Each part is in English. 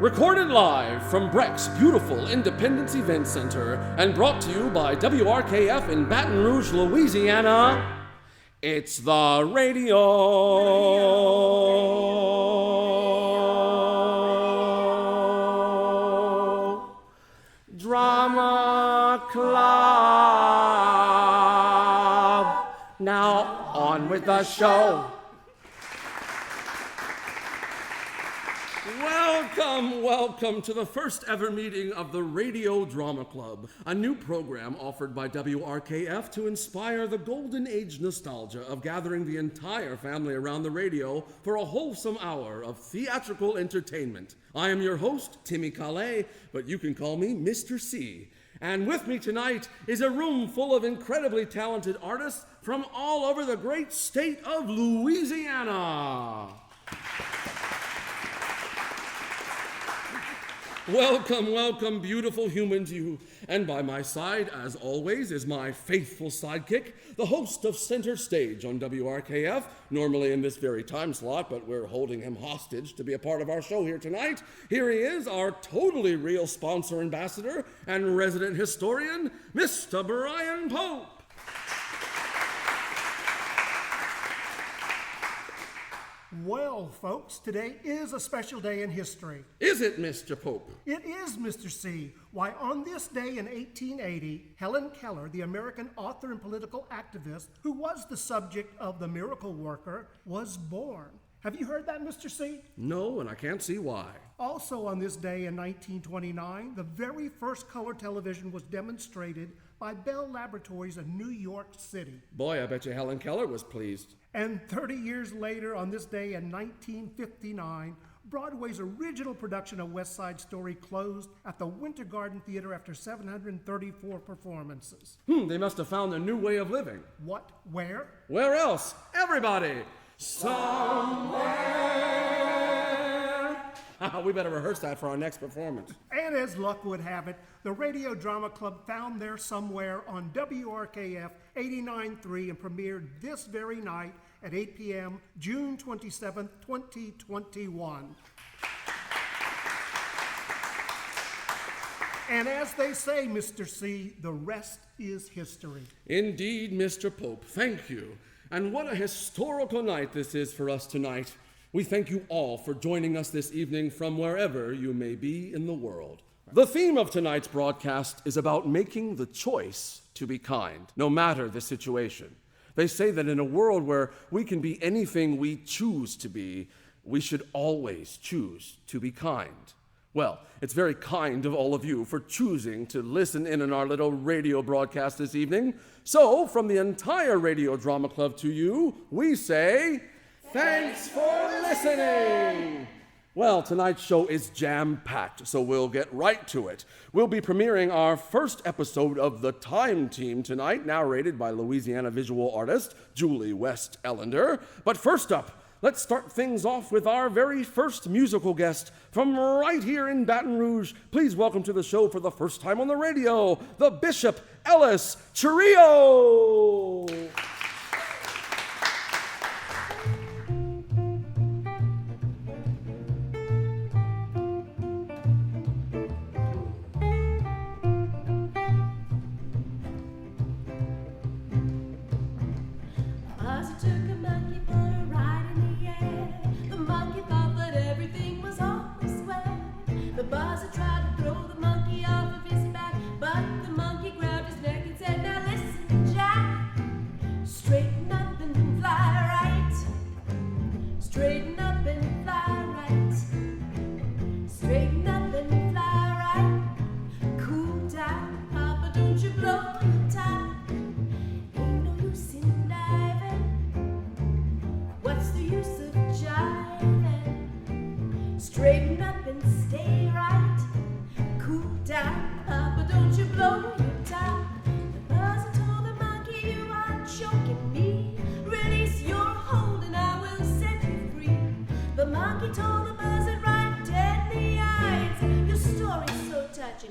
Recorded live from Breck's beautiful Independence Event Center and brought to you by WRKF in Baton Rouge, Louisiana, it's the Radio Drama Club. Now on with the show. Welcome to the first ever meeting of the Radio Drama Club, a new program offered by WRKF to inspire the golden age nostalgia of gathering the entire family around the radio for a wholesome hour of theatrical entertainment. I am your host, Timmie Callais, but you can call me Mr. C. And with me tonight is a room full of incredibly talented artists from all over the great state of Louisiana. Welcome, beautiful humans, you. And by my side, as always, is my faithful sidekick, the host of Center Stage on WRKF, normally in this very time slot, but we're holding him hostage to be a part of our show here tonight. Here he is, our totally real sponsor ambassador and resident historian, Mr. Brian Pope. Well, folks, today is a special day in history. Is it, Mr. Pope? It is, Mr. C. Why, on this day in 1880, Helen Keller, the American author and political activist who was the subject of The Miracle Worker, was born. Have you heard that, Mr. C? No, and I can't see why. Also on this day in 1929, the very first color television was demonstrated by Bell Laboratories in New York City. Boy, I bet you Helen Keller was pleased. And 30 years later, on this day in 1959, Broadway's original production of West Side Story closed at the Winter Garden Theater after 734 performances. They must have found a new way of living. What? Where? Where else? Everybody! Somewhere! We better rehearse that for our next performance. And as luck would have it, the Radio Drama Club found their somewhere on WRKF 89.3 and premiered this very night at 8 p.m., June 27, 2021. And as they say, Mr. C, the rest is history. Indeed, Mr. Pope, thank you. And what a historical night this is for us tonight. We thank you all for joining us this evening from wherever you may be in the world. The theme of tonight's broadcast is about making the choice to be kind, no matter the situation. They say that in a world where we can be anything we choose to be, we should always choose to be kind. Well, it's very kind of all of you for choosing to listen in on our little radio broadcast this evening. So, from the entire Radio Drama Club to you, we say, thanks for listening! Well, tonight's show is jam-packed, so we'll get right to it. We'll be premiering our first episode of The Time Team tonight, narrated by Louisiana visual artist Julie West Ellender. But first up, let's start things off with our very first musical guest from right here in Baton Rouge. Please welcome to the show for the first time on the radio, the Bishop Ellis Trio!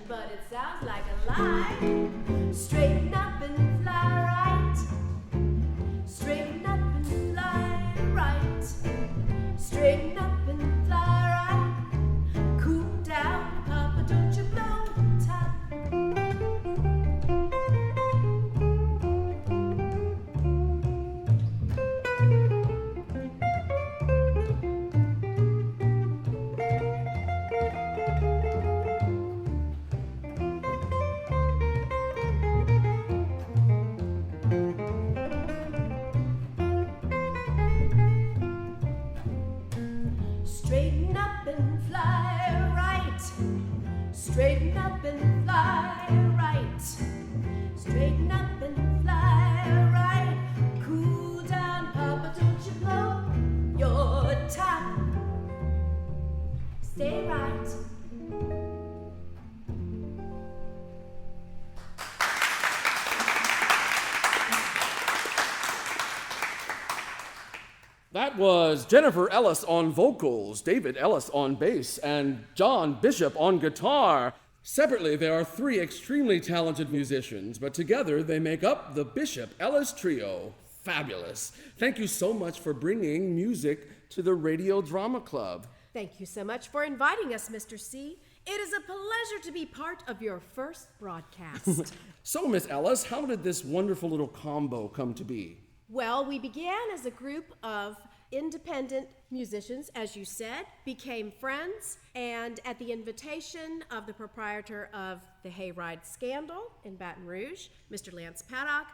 But it sounds like a lie. Straighten up and fly right. Straighten up and fly right. Straighten up and fly right. Cool Straighten up and fly right. Straighten up and fly right. Straighten up and fly right. Cool down, Papa, don't you blow your top. Stay right. That was Jennifer Ellis on vocals, David Ellis on bass, and John Bishop on guitar. Separately, there are three extremely talented musicians, but together they make up the Bishop Ellis Trio. Fabulous. Thank you so much for bringing music to the Radio Drama Club. Thank you so much for inviting us, Mr. C. It is a pleasure to be part of your first broadcast. So, Miss Ellis, how did this wonderful little combo come to be? Well, we began as a group of independent musicians, as you said, became friends, and at the invitation of the proprietor of the Hayride Scandal in Baton Rouge, Mr. Lance Paddock,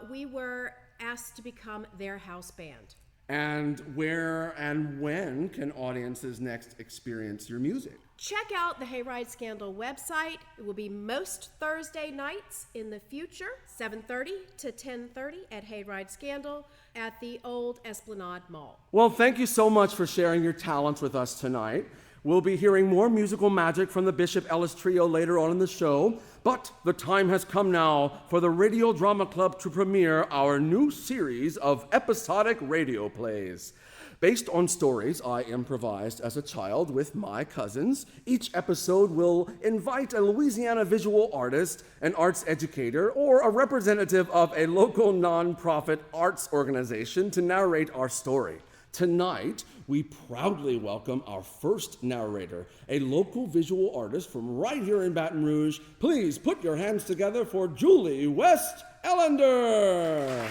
we were asked to become their house band. And where and when can audiences next experience your music? Check out the Hayride Scandal website. It will be most Thursday nights in the future, 7:30 to 10:30 at Hayride Scandal at the old Esplanade Mall. Well, thank you so much for sharing your talents with us tonight. We'll be hearing more musical magic from the Bishop Ellis Trio later on in the show, but the time has come now for the Radio Drama Club to premiere our new series of episodic radio plays. Based on stories I improvised as a child with my cousins, each episode will invite a Louisiana visual artist, an arts educator, or a representative of a local nonprofit arts organization to narrate our story. Tonight, we proudly welcome our first narrator, a local visual artist from right here in Baton Rouge. Please put your hands together for Julie West Ellender.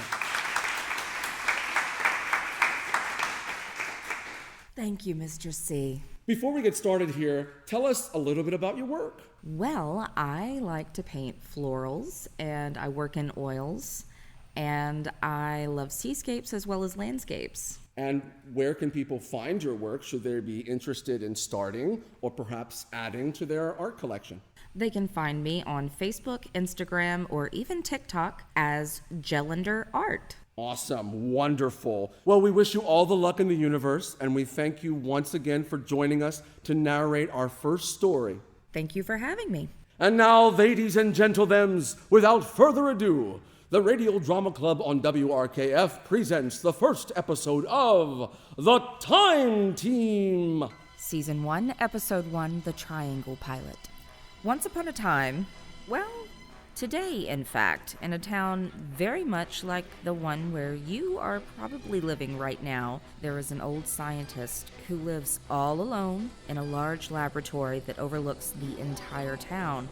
Thank you, Mr. C. Before we get started here, tell us a little bit about your work. Well, I like to paint florals, and I work in oils, and I love seascapes as well as landscapes. And where can people find your work should they be interested in starting or perhaps adding to their art collection? They can find me on Facebook, Instagram, or even TikTok as Ellender Art. Awesome, wonderful. Well, we wish you all the luck in the universe, and we thank you once again for joining us to narrate our first story. Thank you for having me. And now, ladies and gentlethems, without further ado, the Radio Drama Club on WRKF presents the first episode of The Time Team. Season 1, Episode 1, The Triangle Pilot. Once upon a time, well, today, in fact, in a town very much like the one where you are probably living right now, there is an old scientist who lives all alone in a large laboratory that overlooks the entire town.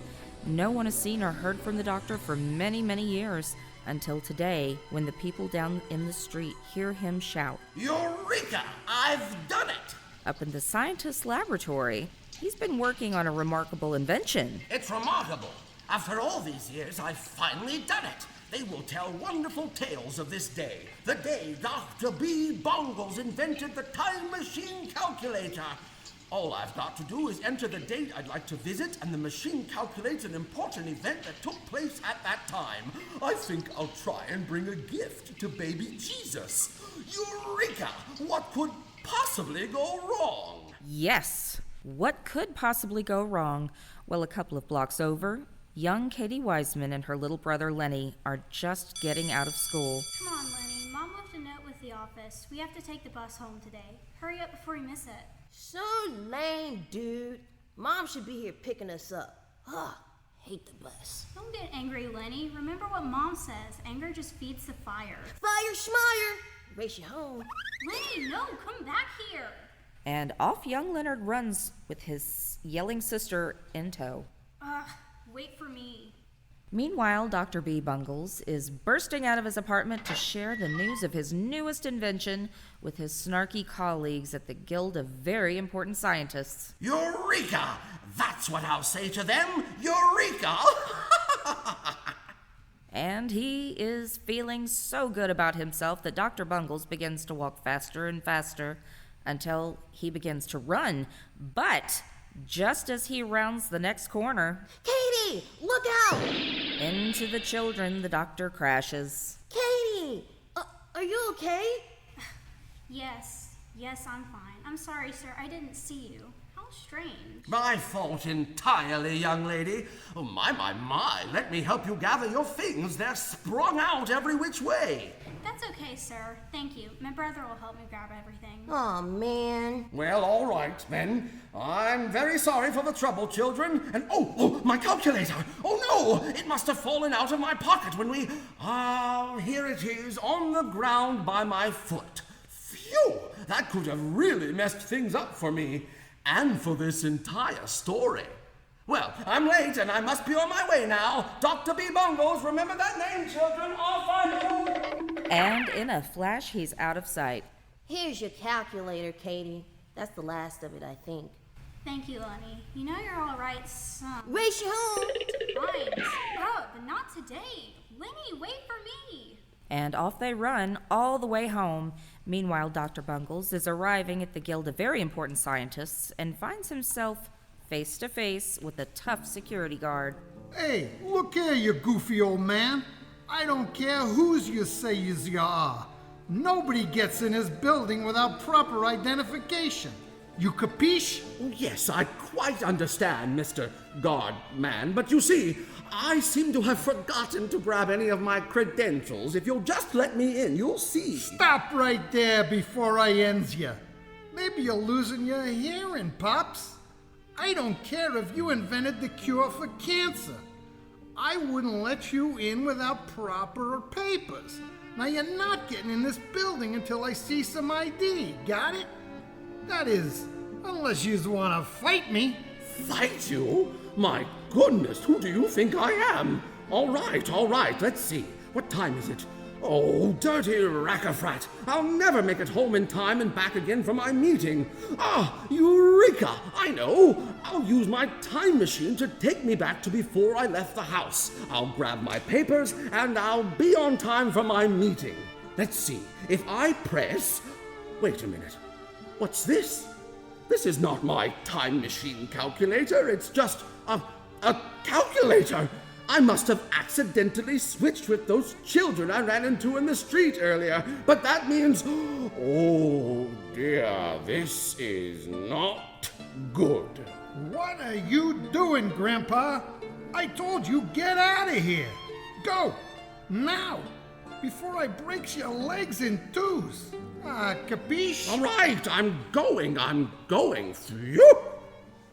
No one has seen or heard from the doctor for many, many years, until today, when the people down in the street hear him shout, "Eureka! I've done it!" Up in the scientist's laboratory, he's been working on a remarkable invention. It's remarkable. After all these years, I've finally done it. They will tell wonderful tales of this day. The day Dr. B. Bungles invented the time machine calculator. All I've got to do is enter the date I'd like to visit, and the machine calculates an important event that took place at that time. I think I'll try and bring a gift to baby Jesus. Eureka! What could possibly go wrong? Yes, what could possibly go wrong? Well, a couple of blocks over, young Katie Wiseman and her little brother Lenny are just getting out of school. Come on, Lenny. Mom left a note with the office. We have to take the bus home today. Hurry up before we miss it. So lame, dude. Mom should be here picking us up. Ugh, hate the bus. Don't get angry, Lenny. Remember what Mom says. Anger just feeds the fire. Fire Schmire! Race you home. Lenny, no, come back here. And off young Leonard runs with his yelling sister in tow. Wait for me. Meanwhile, Dr. B. Bungles is bursting out of his apartment to share the news of his newest invention with his snarky colleagues at the Guild of Very Important Scientists. Eureka! That's what I'll say to them. Eureka! And he is feeling so good about himself that Dr. Bungles begins to walk faster and faster until he begins to run. But just as he rounds the next corner, Katie, look out! into the children the doctor crashes. Katie, are you okay? Yes, I'm fine. I'm sorry, sir. I didn't see you. How strange. My fault entirely, young lady. Oh, my. Let me help you gather your things. They're sprung out every which way. That's okay, sir. Thank you. My brother will help me grab everything. Oh, man. Well, all right, then. I'm very sorry for the trouble, children. And, oh, my calculator. Oh, no, it must have fallen out of my pocket when we... here it is, on the ground by my foot. Phew, that could have really messed things up for me. And for this entire story. Well, I'm late and I must be on my way now. Dr. B. Bungles, remember that name, children. Off I go. And in a flash, he's out of sight. Here's your calculator, Katie. That's the last of it, I think. Thank you, Lenny. You know you're all right, son. Race you home! Fine. Oh, but not today. Lenny, wait for me. And off they run all the way home. Meanwhile, Dr. Bungles is arriving at the Guild of Very Important Scientists and finds himself face to face with a tough security guard. Hey, look here, you goofy old man. I don't care whose you say you are. Nobody gets in his building without proper identification. You capiche? Yes, I quite understand, Mr. Guardman, but you see, I seem to have forgotten to grab any of my credentials. If you'll just let me in, you'll see. Stop right there before I ends you. Maybe you're losing your hearing, Pops. I don't care if you invented the cure for cancer. I wouldn't let you in without proper papers. Now you're not getting in this building until I see some ID. Got it? That is, unless you want to fight me. Fight you? My goodness, who do you think I am? All right, let's see. What time is it? Oh, dirty rackafrat. I'll never make it home in time and back again for my meeting. Eureka! I know. I'll use my time machine to take me back to before I left the house. I'll grab my papers and I'll be on time for my meeting. Let's see. If I press... Wait a minute. What's this? This is not my time machine calculator. It's just a calculator. I must have accidentally switched with those children I ran into in the street earlier. But that means... Oh, dear, this is not good. What are you doing, Grandpa? I told you get out of here. Go, now, before I breaks your legs in twos. Capiche? All right, I'm going. Phew!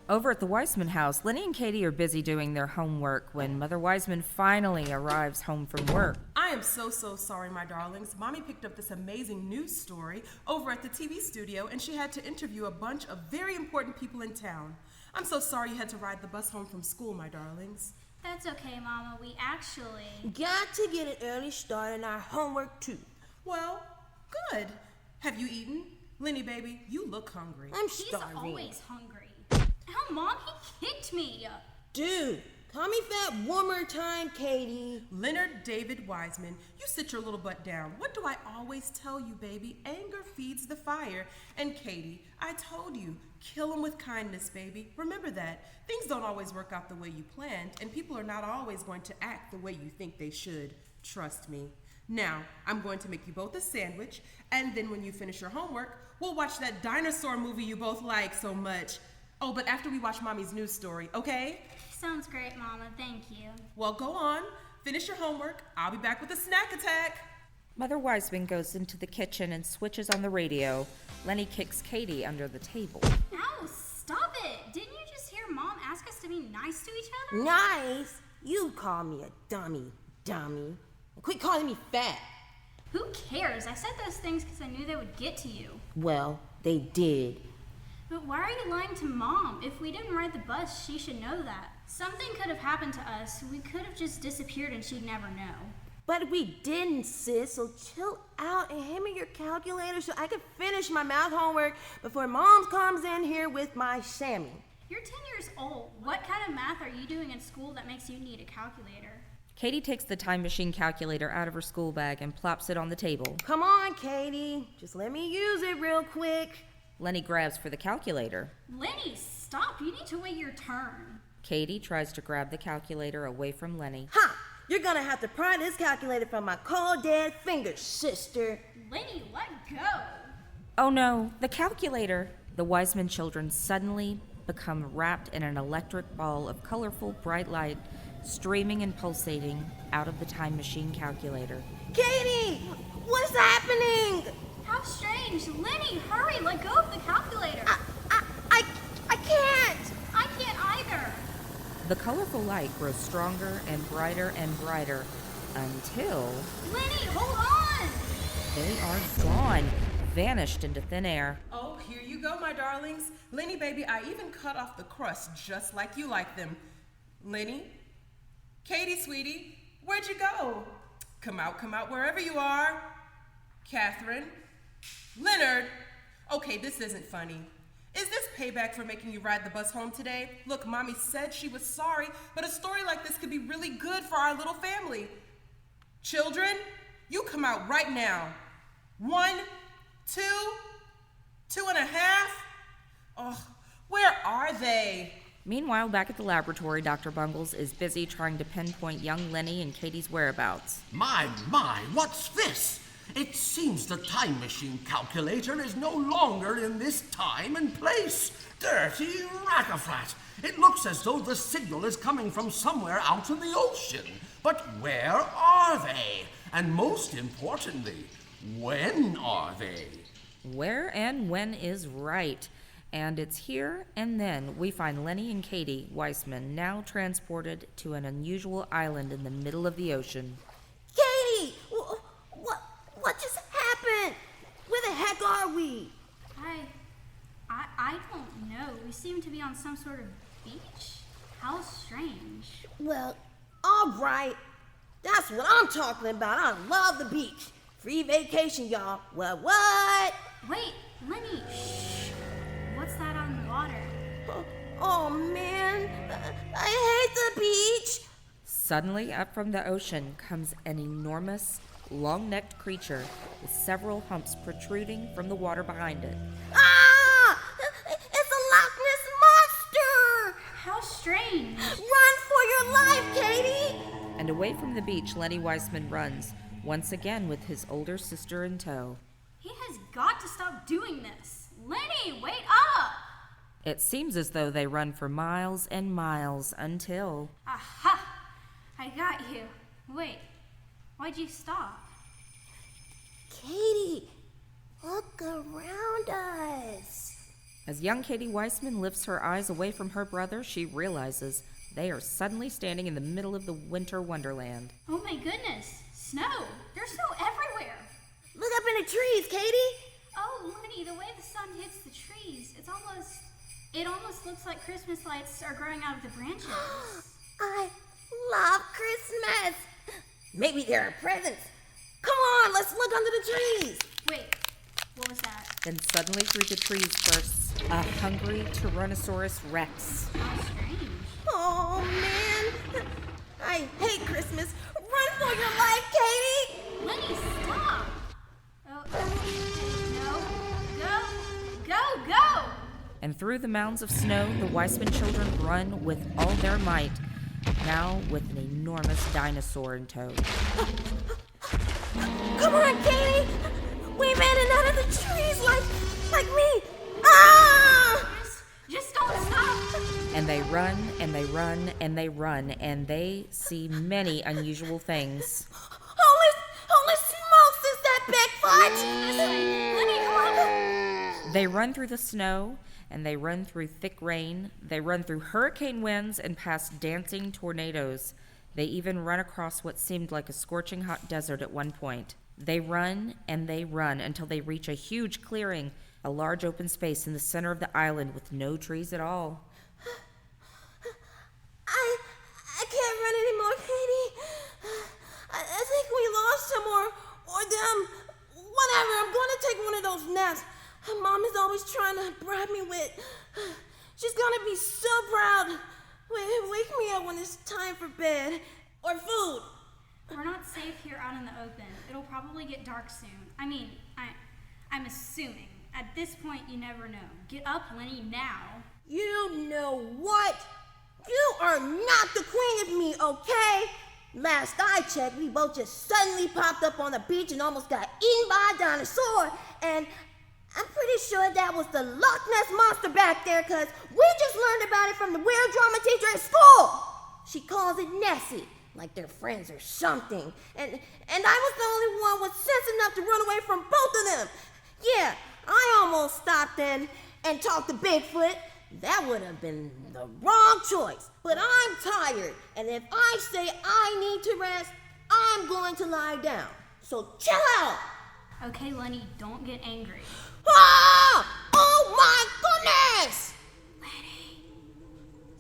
Over at the Wiseman house, Lenny and Katie are busy doing their homework when Mother Wiseman finally arrives home from work. I am so sorry, my darlings. Mommy picked up this amazing news story over at the TV studio, and she had to interview a bunch of very important people in town. I'm so sorry you had to ride the bus home from school, my darlings. That's okay, Mama. We actually... got to get an early start on our homework, too. Well, good. Have you eaten? Lenny, baby, you look hungry. I'm He's starving. always hungry. Oh, Mom, he kicked me. Dude, call me fat one more time, Katie. Leonard David Wiseman, you sit your little butt down. What do I always tell you, baby? Anger feeds the fire. And Katie, I told you, kill him with kindness, baby. Remember that. Things don't always work out the way you planned, and people are not always going to act the way you think they should. Trust me. Now, I'm going to make you both a sandwich, and then when you finish your homework, we'll watch that dinosaur movie you both like so much. Oh, but after we watch Mommy's news story, okay? Sounds great, Mama. Thank you. Well, go on. Finish your homework. I'll be back with a snack attack. Mother Wiseman goes into the kitchen and switches on the radio. Lenny kicks Katie under the table. No, stop it. Didn't you just hear Mom ask us to be nice to each other? Nice? You call me a dummy. Quit calling me fat. Who cares? I said those things because I knew they would get to you. Well, they did. But why are you lying to Mom? If we didn't ride the bus, she should know that. Something could have happened to us. We could have just disappeared and she'd never know. But we didn't, sis, so chill out and hand me your calculator so I can finish my math homework before Mom comes in here with my Sammy. You're 10 years old. What kind of math are you doing in school that makes you need a calculator? Katie takes the time machine calculator out of her school bag and plops it on the table. Come on, Katie. Just let me use it real quick. Lenny grabs for the calculator. Lenny, stop. You need to wait your turn. Katie tries to grab the calculator away from Lenny. Ha! You're gonna have to pry this calculator from my cold dead fingers, sister. Lenny, let go. Oh no, the calculator! The Wiseman children suddenly become wrapped in an electric ball of colorful, bright light, streaming and pulsating out of the time machine calculator. Katie! What's happening? How strange. Lenny, hurry, let go of the calculator. I can't! I can't either. The colorful light grows stronger and brighter until... Lenny, hold on! They are gone, vanished into thin air. Oh, here you go, my darlings. Lenny, baby, I even cut off the crust just like you like them. Lenny? Katie, sweetie, where'd you go? Come out, wherever you are. Catherine? Leonard? Okay, this isn't funny. Is this payback for making you ride the bus home today? Look, Mommy said she was sorry, but a story like this could be really good for our little family. Children, you come out right now. 1, 2, 2.5. Oh, where are they? Meanwhile, back at the laboratory, Dr. Bungles is busy trying to pinpoint young Lenny and Katie's whereabouts. My, what's this? It seems the time machine calculator is no longer in this time and place. Dirty rackaflat. It looks as though the signal is coming from somewhere out in the ocean. But where are they? And most importantly, when are they? Where and when is right. And it's here and then we find Lenny and Katie Wiseman now transported to an unusual island in the middle of the ocean. Katie! What just happened? Where the heck are we? I don't know. We seem to be on some sort of beach. How strange. Well, all right. That's what I'm talking about. I love the beach. Free vacation, y'all. What? Wait, Lenny. Shh. What's that on the water? Oh man. I hate the beach. Suddenly, up from the ocean comes an enormous, long-necked creature with several humps protruding from the water behind it. Ah! It's a Loch Ness monster! How strange. Run for your life, Katie! And away from the beach, Lenny Wiseman runs, once again with his older sister in tow. He has got to stop doing this. Lenny, wait up! It seems as though they run for miles and miles until... Aha! I got you. Wait, why'd you stop? Katie, look around us. As young Katie Wiseman lifts her eyes away from her brother, she realizes they are suddenly standing in the middle of the winter wonderland. Oh my goodness, snow! There's snow everywhere! Look up in the trees, Katie! Oh, Lenny, the way the sun hits the trees, it almost looks like Christmas lights are growing out of the branches. I love Christmas! Maybe there are presents. Come on, let's look under the trees. Wait, what was that? Then suddenly through the trees bursts a hungry Tyrannosaurus Rex. How strange. Oh, man. I hate Christmas. Run for your life, Katie! Lenny, stop! No. Go! And through the mounds of snow, the Wiseman children run with all their might, now with an enormous dinosaur in tow. Come on, Katie! We made it out of the trees like me! Ah! Just don't stop! And they run, and they run, and they run, and they see many unusual things. Holy smokes, is that Bigfoot? Lenny, come on! They run through the snow, and they run through thick rain. They run through hurricane winds and past dancing tornadoes. They even run across what seemed like a scorching hot desert at one point. They run and they run until they reach a huge clearing, a large open space in the center of the island with no trees at all. I can't run anymore, Katie. I think we lost him or them. Whatever, I'm going to take one of those naps. Mom is always trying to bribe me with. She's going to be so proud. Wake me up when it's time for bed or food. We're not safe here out in the open. It'll probably get dark soon. I'm assuming. At this point, you never know. Get up, Lenny, now. You know what? You are not the queen of me, okay? Last I checked, we both just suddenly popped up on the beach and almost got eaten by a dinosaur. And I'm pretty sure that was the Loch Ness Monster back there, because we just learned about it from the weird drama teacher at school. She calls it Nessie, like they're friends or something. And I was the only one with sense enough to run away from both of them. Yeah, I almost stopped and talked to Bigfoot. That would have been the wrong choice. But I'm tired, and if I say I need to rest, I'm going to lie down. So chill out. Okay, Lenny, don't get angry. Ah! Oh my goodness! Lenny.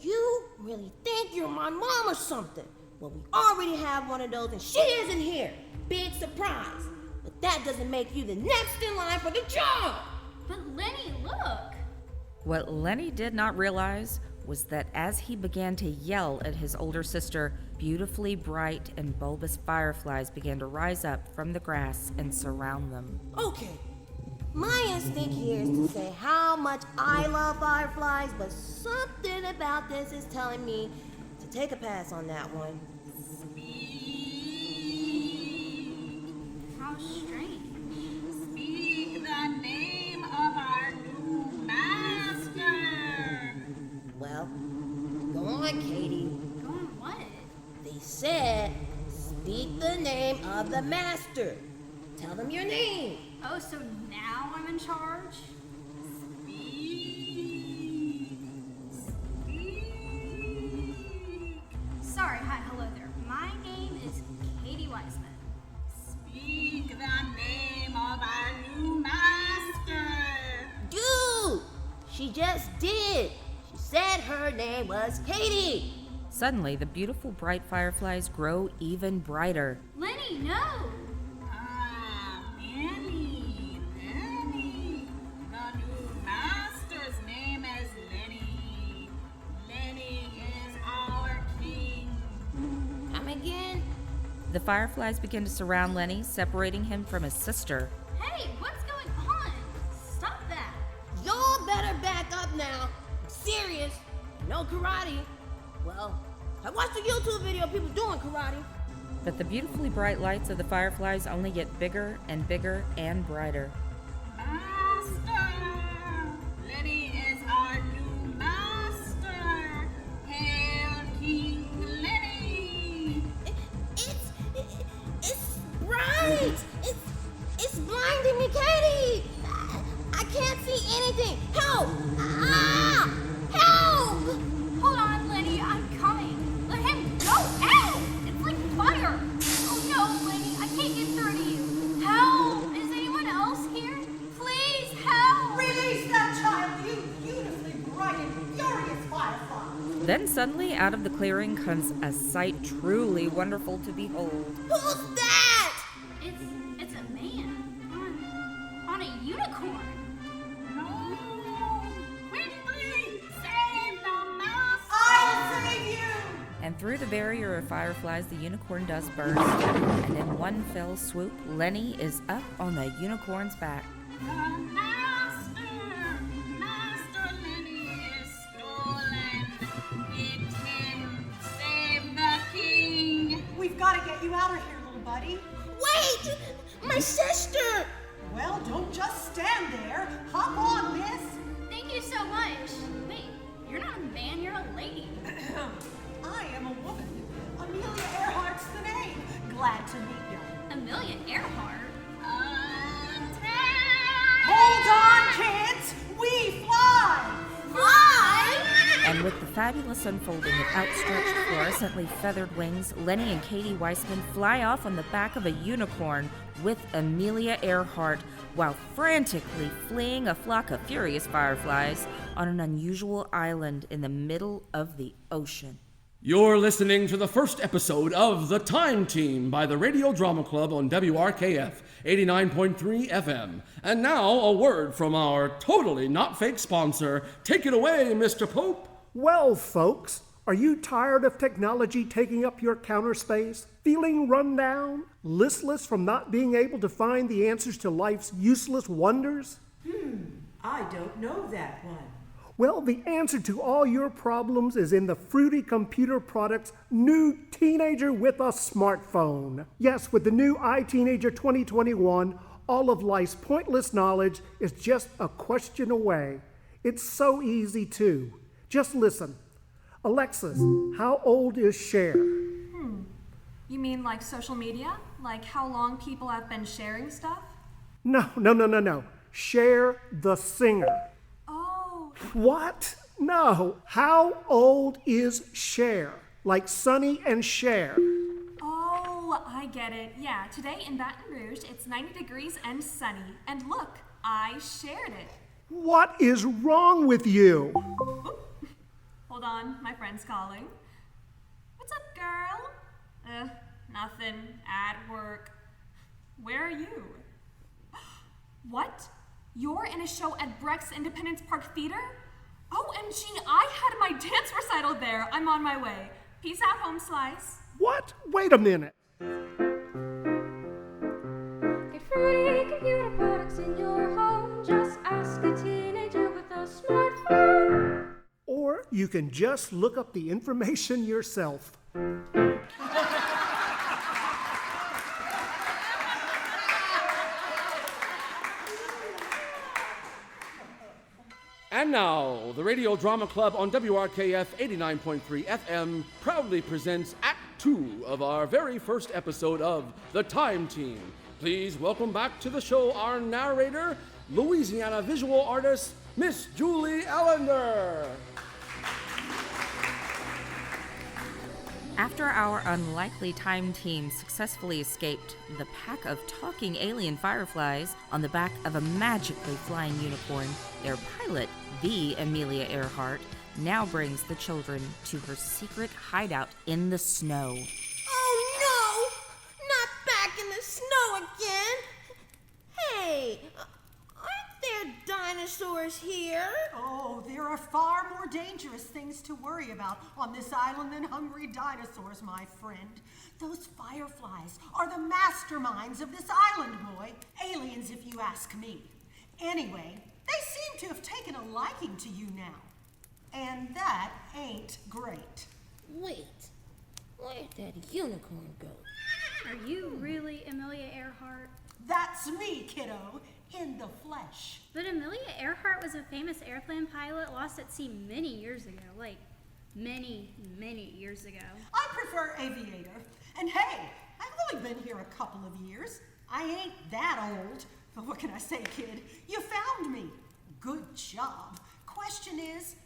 You really think you're my mom or something? Well, we already have one of those, and she isn't here. Big surprise. But that doesn't make you the next in line for the job. But Lenny, look. What Lenny did not realize was that as he began to yell at his older sister, beautifully bright and bulbous fireflies began to rise up from the grass and surround them. Okay, my instinct here is to say how much I love fireflies, but something about this is telling me to take a pass on that one. How strange. Speak the name of our new master. Well, go on, Katie. Go on what? They said, speak the name of the master. Tell them your name. Oh, so now I'm in charge? Sorry, hi, hello there. My name is Katie Wiseman. Speak the name of our new master. Dude, she just did. She said her name was Katie. Suddenly, the beautiful bright fireflies grow even brighter. Lenny, no! Lenny. The new master's name is Lenny. Lenny is our king. Come again? The fireflies begin to surround Lenny, separating him from his sister. Hey, what's going on? Stop that! Y'all better back up now. I'm serious. No karate. Well, I watched a YouTube video of people doing karate. But the beautifully bright lights of the fireflies only get bigger and bigger and brighter. Master! Lenny is our new master. Hail King Lenny! It's bright. It's blinding me, Katie. I can't see anything. Help! Ah! Help! Hold on, Lenny, I'm coming. Let him go! Ow! It's like fire! Oh no, Lenny, I can't get through to you. Help! Is anyone else here? Please help! Release that child, you beautifully bright and furious firefly! Then suddenly, out of the clearing comes a sight truly wonderful to behold. Who's that? It's a man on a unicorn. And through the barrier of fireflies, the unicorn does burst. And in one fell swoop, Lenny is up on the unicorn's back. Master Lenny is stolen. Get him. Save the king. We've got to get you out of here, little buddy. Wait! My sister! Well, don't just stand there. Hop on, miss. Thank you so much. Wait, you're not a man, you're a lady. I am a woman. Amelia Earhart's the name. Glad to meet you. Amelia Earhart? Hold on, kids! We fly! Fly? And with the fabulous unfolding of outstretched, fluorescently feathered wings, Lenny and Katie Wiseman fly off on the back of a unicorn with Amelia Earhart, while frantically fleeing a flock of furious fireflies on an unusual island in the middle of the ocean. You're listening to the first episode of The Time Team by the Radio Drama Club on WRKF 89.3 FM. And now, a word from our totally not fake sponsor. Take it away, Mr. Pope. Well, folks, are you tired of technology taking up your counter space? Feeling run down? Listless from not being able to find the answers to life's useless wonders? I don't know that one. Well, the answer to all your problems is in the Fruity Computer Products new teenager with a smartphone. Yes, with the new iTeenager 2021, all of life's pointless knowledge is just a question away. It's so easy, too. Just listen. Alexis, how old is Cher? You mean like social media? Like how long people have been sharing stuff? No. Cher the singer. Oh. What? No. How old is Cher? Like Sonny and Cher. Oh, I get it. Yeah, today in Baton Rouge, it's 90 degrees and sunny. And look, I shared it. What is wrong with you? Hold on, my friend's calling. What's up, girl? Nothing. At work. Where are you? What? You're in a show at Breck's Independence Park Theater? OMG, I had my dance recital there. I'm on my way. Peace out, home slice. What? Wait a minute. Get Fruity Computer Products in your home. Just ask a teenager with a smartphone. Or you can just look up the information yourself. And now, the Radio Drama Club on WRKF 89.3 FM proudly presents Act 2 of our very first episode of The Time Team. Please welcome back to the show our narrator, Louisiana visual artist, Miss Julie Ellender. After our unlikely time team successfully escaped the pack of talking alien fireflies on the back of a magically flying unicorn, their pilot, the Amelia Earhart, now brings the children to her secret hideout in the snow. Oh no! Not back in the snow again! Hey, aren't there dinosaurs here? Oh, there are far more dangerous things to worry about on this island than hungry dinosaurs, my friend. Those fireflies are the masterminds of this island, boy. Aliens, if you ask me. Anyway, they seem to have taken a liking to you now. And that ain't great. Wait, where'd that unicorn go? Are you really Amelia Earhart? That's me, kiddo, in the flesh. But Amelia Earhart was a famous airplane pilot lost at sea many years ago. Like, many years ago. I prefer aviator. And hey, I've only been here a couple of years. I ain't that old. But what can I say, kid? You found me. Good job. Question is,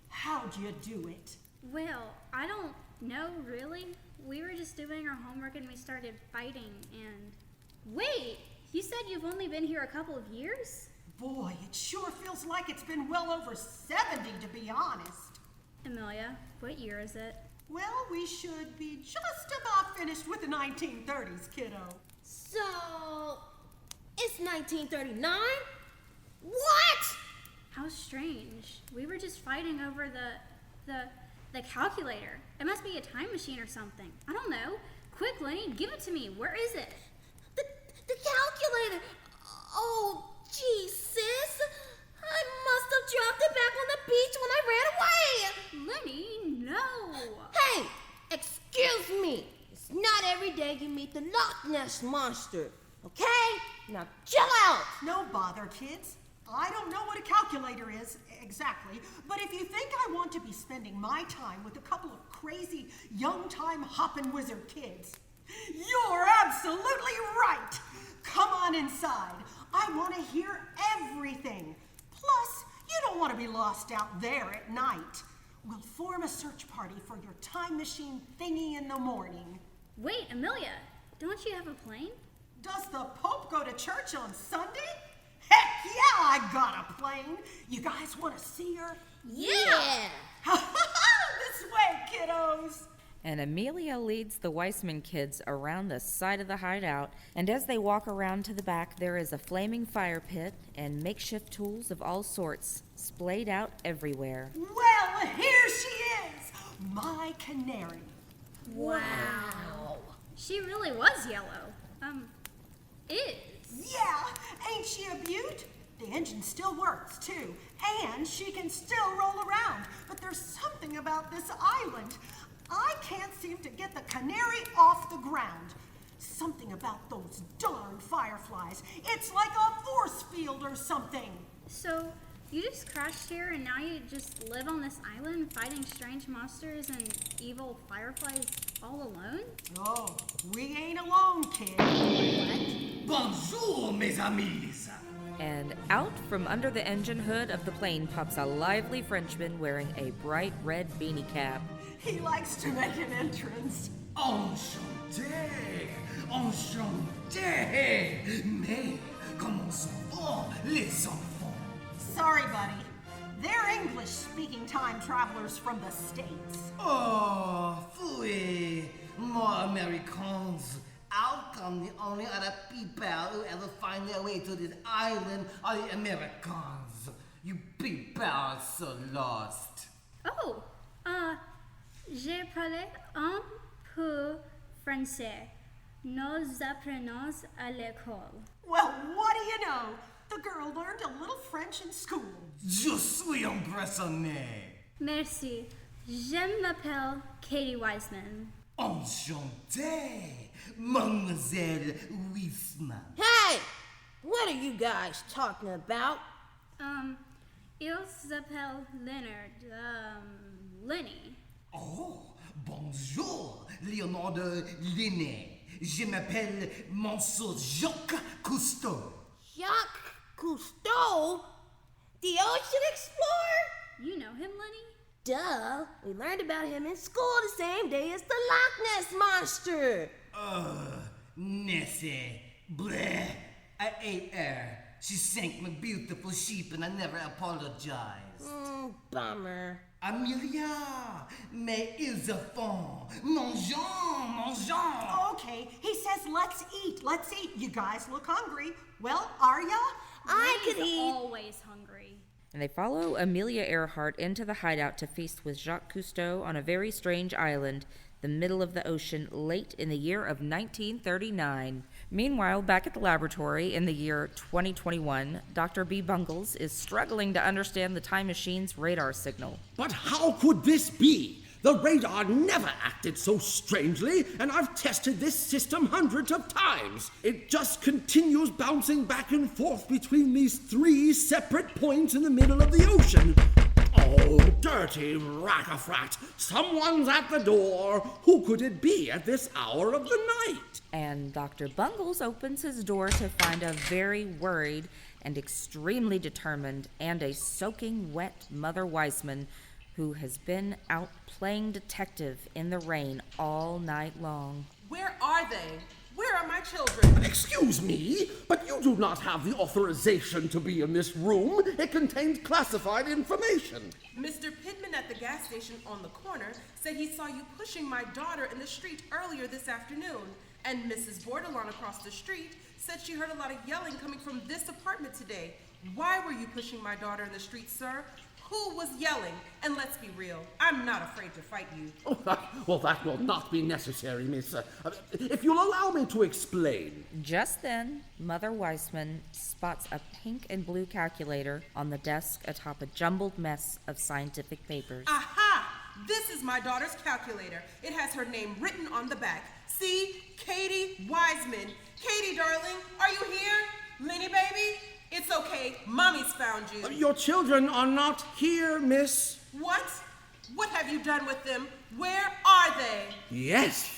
how'd you do it? Well, I don't know, really. We were just doing our homework and we started fighting and... Wait! You said you've only been here a couple of years? Boy, it sure feels like it's been well over 70, to be honest. Amelia, what year is it? Well, we should be just about finished with the 1930s, kiddo. So, it's 1939? What? How strange. We were just fighting over the calculator. It must be a time machine or something. I don't know. Quick, Lenny, give it to me. Where is it? The calculator. Oh, gee, sis. I must have dropped it back on the beach when I ran away. Lenny, no. Hey, excuse me. It's not every day you meet the Loch Ness Monster, okay? Now chill out. No bother, kids. I don't know what a calculator is exactly, but if you think I want to be spending my time with a couple of crazy young time hoppin' wizard kids, you're absolutely right. Come on inside. I want to hear everything. Plus, you don't want to be lost out there at night. We'll form a search party for your time machine thingy in the morning. Wait, Amelia, don't you have a plane? Does the Pope go to church on Sunday? Heck yeah, I got a plane. You guys want to see her? Yeah. This way, kiddos. And Amelia leads the Wiseman kids around the side of the hideout, and as they walk around to the back, there is a flaming fire pit and makeshift tools of all sorts splayed out everywhere. Well, here she is, my canary. Wow. She really was yellow. Is. Yeah, ain't she a beaut? The engine still works, too, and she can still roll around. But there's something about this island. I can't seem to get the canary off the ground. Something about those darn fireflies. It's like a force field or something. So, you just crashed here and now you just live on this island fighting strange monsters and evil fireflies all alone? Oh, we ain't alone, kid. Bonjour, mes amis. And out from under the engine hood of the plane pops a lively Frenchman wearing a bright red beanie cap. He likes to make an entrance. Enchanté, enchanté. Mais comment sont les enfants? Sorry, buddy. They're English-speaking time travelers from the States. Oh, fouet, more Americans. How come the only other people who ever find their way to this island are the Americans? You people are so lost. Oh, je parle un peu français. Nous apprenons à l'école. Well, what do you know? The girl learned a little French in school. Je suis impressionné. Merci. Je m'appelle Katie Wiseman. Enchanté, Mademoiselle Wiseman. Hey! What are you guys talking about? Il s'appelle Leonard, Lenny. Oh, bonjour, Leonard Lenny. Je m'appelle Monsieur Jacques Cousteau. Jacques Cousteau? The ocean explorer? You know him, Lenny? Duh. We learned about him in school the same day as the Loch Ness Monster. Nessie. Bleh. I ate her. She sank my beautiful sheep and I never apologized. Bummer. Amelia, mais ils font. Mangeons, mangeons. Okay, he says let's eat. Let's eat. You guys look hungry. Well, are ya? I could Lenny's eat. always hungry. And they follow Amelia Earhart into the hideout to feast with Jacques Cousteau on a very strange island, the middle of the ocean, late in the year of 1939. Meanwhile, back at the laboratory in the year 2021, Dr. B. Bungles is struggling to understand the time machine's radar signal. But how could this be? The radar never acted so strangely, and I've tested this system hundreds of times. It just continues bouncing back and forth between these three separate points in the middle of the ocean. Oh, dirty rat-a-frat. Someone's at the door. Who could it be at this hour of the night? And Dr. Bungles opens his door to find a very worried and extremely determined and a soaking wet Mother Wiseman who has been out playing detective in the rain all night long. Where are they? Where are my children? Excuse me, but you do not have the authorization to be in this room. It contains classified information. Mr. Pittman at the gas station on the corner said he saw you pushing my daughter in the street earlier this afternoon. And Mrs. Bordelon across the street said she heard a lot of yelling coming from this apartment today. Why were you pushing my daughter in the street, sir? Who was yelling? And let's be real, I'm not afraid to fight you. Oh, that will not be necessary, miss. If you'll allow me to explain. Just then, Mother Wiseman spots a pink and blue calculator on the desk atop a jumbled mess of scientific papers. Aha! This is my daughter's calculator. It has her name written on the back. See? Katie Wiseman. Katie, darling, are you here? Lenny, baby? It's okay. Mommy's found you. Your children are not here, miss. What? What have you done with them? Where are they? Yes.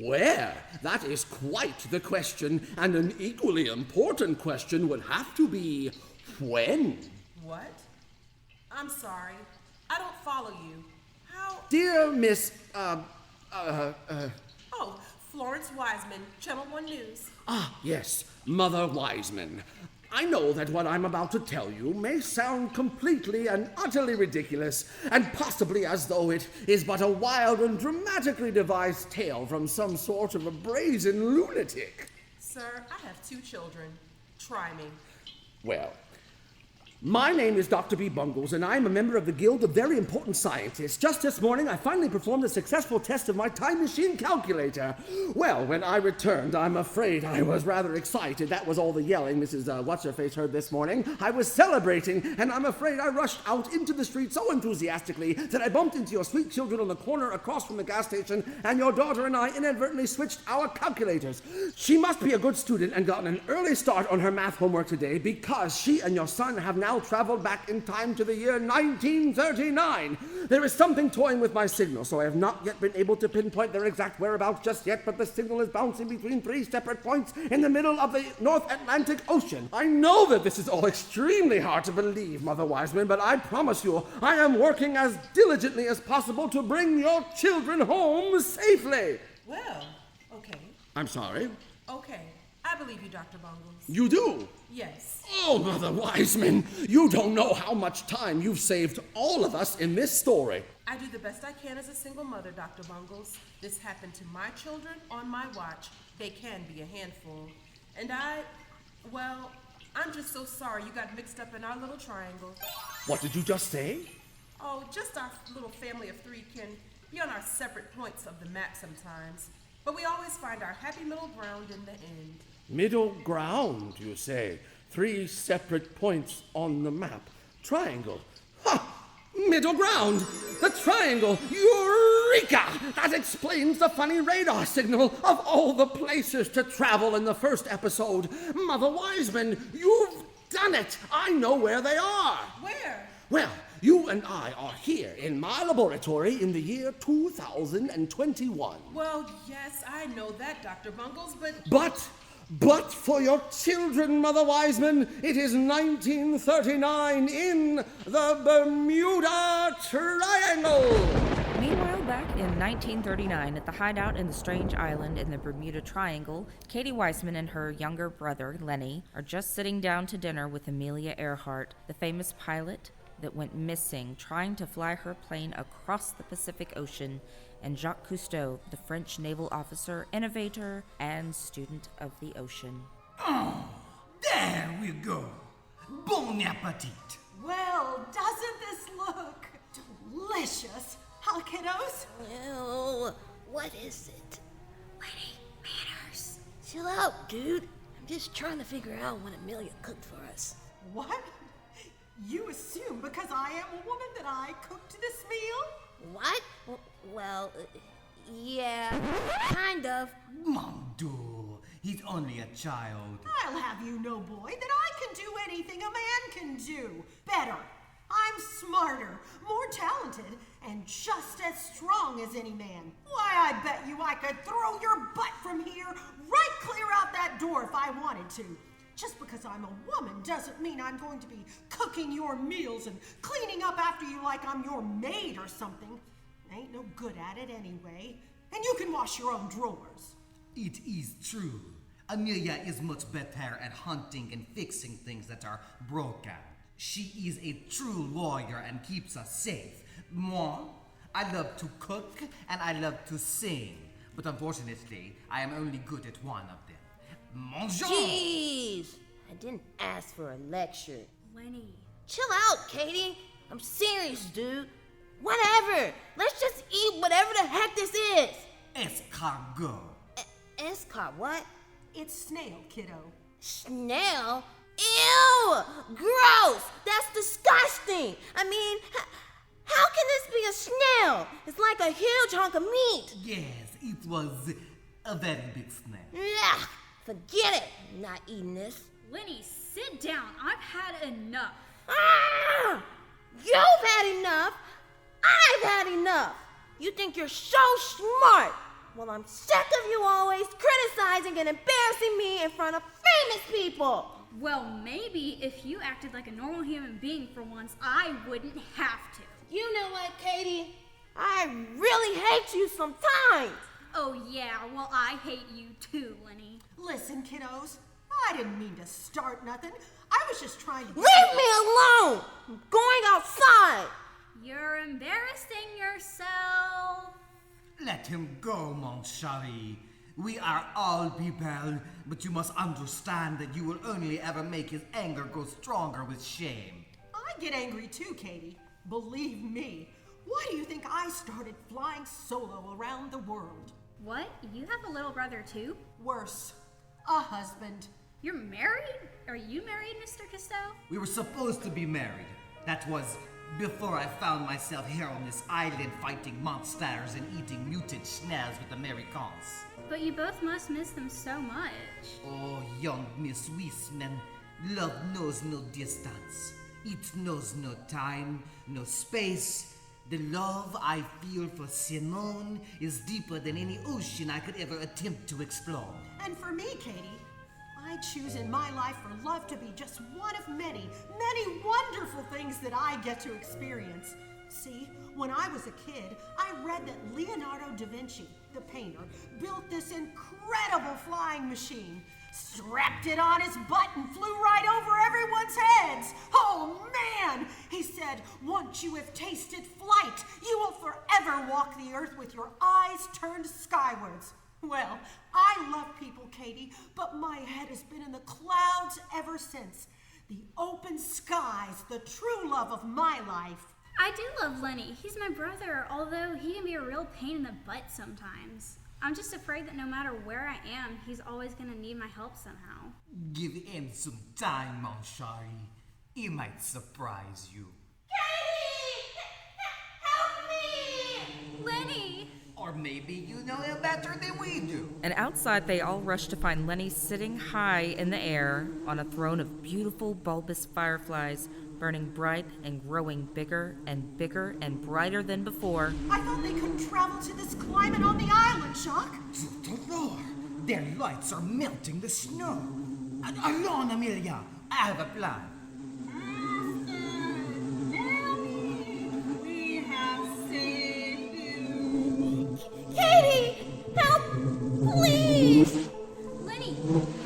Where? That is quite the question, and an equally important question would have to be, when? What? I'm sorry. I don't follow you. How? Dear Miss, Oh, Florence Wiseman, Channel 1 News. Ah, yes, Mother Wiseman. I know that what I'm about to tell you may sound completely and utterly ridiculous, and possibly as though it is but a wild and dramatically devised tale from some sort of a brazen lunatic. Sir, I have 2 children. Try me. Well, My name is Dr. B. Bungles, and I am a member of the Guild of Very Important Scientists. Just this morning, I finally performed a successful test of my time machine calculator. Well, when I returned, I'm afraid I was rather excited. That was all the yelling Mrs. What's-Her-Face heard this morning. I was celebrating, and I'm afraid I rushed out into the street so enthusiastically that I bumped into your sweet children on the corner across from the gas station, and your daughter and I inadvertently switched our calculators. She must be a good student and gotten an early start on her math homework today because she and your son have now traveled back in time to the year 1939. There is something toying with my signal, so I have not yet been able to pinpoint their exact whereabouts just yet, but the signal is bouncing between 3 separate points in the middle of the North Atlantic Ocean. I know that this is all extremely hard to believe, Mother Wiseman, but I promise you, I am working as diligently as possible to bring your children home safely. Well, okay. I'm sorry? Okay. I believe you, Dr. Bungles. You do? Yes. Oh, Mother Wiseman, you don't know how much time you've saved all of us in this story. I do the best I can as a single mother, Dr. Bungles. This happened to my children on my watch. They can be a handful. And I'm just so sorry you got mixed up in our little triangle. What did you just say? Oh, just our little family of 3 can be on our separate points of the map sometimes. But we always find our happy middle ground in the end. Middle ground, you say? 3 separate points on the map. Triangle. Ha! Middle ground! The triangle! Eureka! That explains the funny radar signal of all the places to travel in the first episode. Mother Wiseman, you've done it! I know where they are! Where? Well, you and I are here in my laboratory in the year 2021. Well, yes, I know that, Dr. Bungles, But for your children, Mother Wiseman, it is 1939 in the Bermuda Triangle. Meanwhile, back in 1939, at the hideout in the strange island in the Bermuda Triangle, Katie Wiseman and her younger brother, Lenny, are just sitting down to dinner with Amelia Earhart, the famous pilot that went missing trying to fly her plane across the Pacific Ocean, and Jacques Cousteau, the French naval officer, innovator, and student of the ocean. Oh, there we go. Bon appetit. Well, doesn't this look delicious, huh, kiddos? Well, what is it? Lenny, manners. Chill out, dude. I'm just trying to figure out what Amelia cooked for us. What? You assume because I am a woman that I cooked this meal? What? Well, yeah, kind of. Mon Dieu, he's only a child. I'll have you know, boy, that I can do anything a man can do. Better. I'm smarter, more talented, and just as strong as any man. Why, I bet you I could throw your butt from here right clear out that door if I wanted to. Just because I'm a woman doesn't mean I'm going to be cooking your meals and cleaning up after you like I'm your maid or something. I ain't no good at it anyway. And you can wash your own drawers. It is true. Amelia is much better at hunting and fixing things that are broken. She is a true lawyer and keeps us safe. Moi, I love to cook and I love to sing. But unfortunately, I am only good at one of them. Bonjour! Jeez! I didn't ask for a lecture. Lenny. Chill out, Katie. I'm serious, dude. Whatever. Let's just eat whatever the heck this is. Escargot. Escar, what? It's snail, kiddo. Snail? Ew! Gross! That's disgusting! I mean, how can this be a snail? It's like a huge hunk of meat. Yes, it was a very big snail. Yeah, forget it. I'm not eating this. Lenny, sit down. I've had enough. Ah! You've had enough. I've had enough. You think you're so smart. Well, I'm sick of you always criticizing and embarrassing me in front of famous people. Well, maybe if you acted like a normal human being for once, I wouldn't have to. You know what, Katie? I really hate you sometimes. Oh, yeah, well, I hate you too, Lenny. Listen, kiddos, I didn't mean to start nothing. I was just trying to... Leave me alone! I'm going outside. You're embarrassing yourself. Let him go, mon chéri. We are all people, but you must understand that you will only ever make his anger go stronger with shame. I get angry too, Katie. Believe me. Why do you think I started flying solo around the world? What? You have a little brother too? Worse, a husband. You're married? Are you married, Mr. Cousteau? We were supposed to be married. That was before I found myself here on this island fighting monsters and eating mutant schnells with Americans. But you both must miss them so much. Oh, young Miss Wiseman, love knows no distance. It knows no time, no space. The love I feel for Simone is deeper than any ocean I could ever attempt to explore. And for me, Katie, I choose in my life for love to be just one of many, many wonderful things that I get to experience. See, when I was a kid, I read that Leonardo da Vinci, the painter, built this incredible flying machine, strapped it on his butt and flew right over everyone's heads. Oh man! He said, once you have tasted flight, you will forever walk the earth with your eyes turned skywards. Well, I love people, Katie, but my head has been in the clouds ever since. The open skies, the true love of my life. I do love Lenny. He's my brother, although he can be a real pain in the butt sometimes. I'm just afraid that no matter where I am, he's always gonna need my help somehow. Give him some time, mon chéri. He might surprise you. Help me! Lenny! Or maybe you know him better than we do. And outside, they all rush to find Lenny sitting high in the air on a throne of beautiful bulbous fireflies, burning bright and growing bigger and bigger and brighter than before. I thought they couldn't travel to this climate on the island, Jacques. Lord, their lights are melting the snow. Alone, Amelia, I have a plan. We have saved you. Katie! Help! Please! Lenny,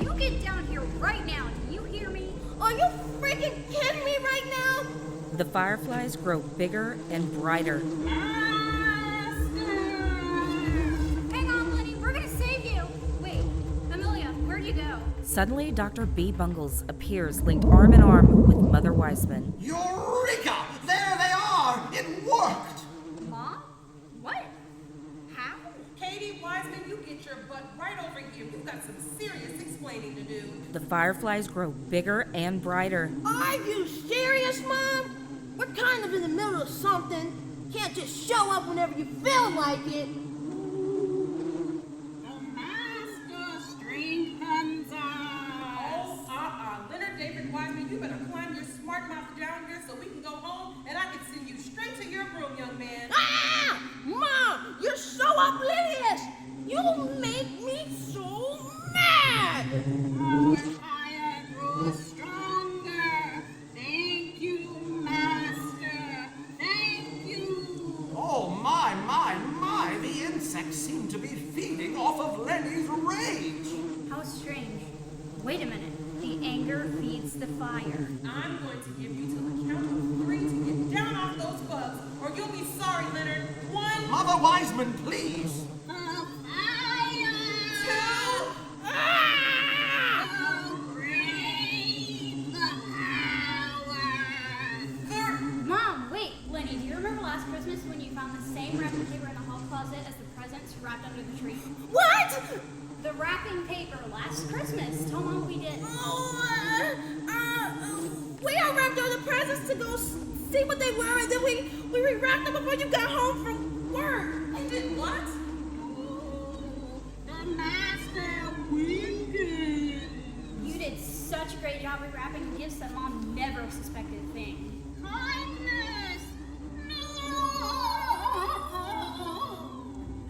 you get down here right now. Do you hear me? Are you freaking kidding me right now? The fireflies grow bigger and brighter. Hang on, Lenny. We're gonna save you. Wait, Amelia, where'd you go? Suddenly, Dr. B. Bungles appears linked arm in arm with Mother Wiseman. Eureka! There they are! It worked! Mom? What? How? Katie, Wiseman, you get your butt right over here. You've got some serious explaining to do. The fireflies grow bigger and brighter. Are you serious, Mom? We're kind of in the middle of something. Can't just show up whenever you feel like it. The master strengthens us. Leonard David Wiseman, you better climb your smart mouth down here so we can go home and I can send you straight to your room, young man. Ah! Mom, you're so oblivious. You make me so mad. Our fire grows stronger. Thank you, master. Thank you. Oh, my. The insects seem to be feeding off of Lenny's rage. How strange. Wait a minute. The anger feeds the fire. I'm going to give you till the count of 3 to get down off those bugs, or you'll be sorry, Leonard. 1, Mother Wiseman, please. The fire. 2. Breathe the power. Mom, wait. Lenny, do you remember last Christmas when you found the same wrapping paper in the hall closet as the presents wrapped under the tree? What? The wrapping paper last Christmas. Tell Mom what we did. We unwrapped all the presents to go see what they were, and then we rewrapped them before you got home from work. You did what? The master winded. You did such a great job rewrapping gifts that Mom never suspected a thing. Kindness.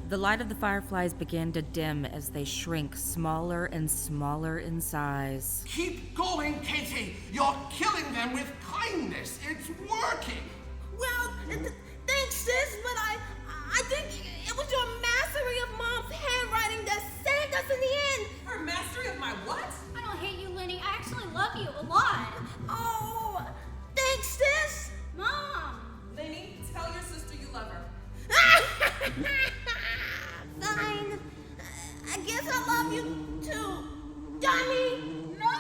The light of the fireflies began to dim as they shrink smaller and smaller in size. Keep going, Katie. You're killing them with kindness. It's working. Well, thanks, sis, but I think it was your mastery of Mom's handwriting that saved us in the end. Her mastery of my what? I don't hate you, Lenny. I actually love you a lot. Oh, thanks, sis. Mom! Lenny, tell your sister you love her. Fine. I guess I love you too, dummy. No!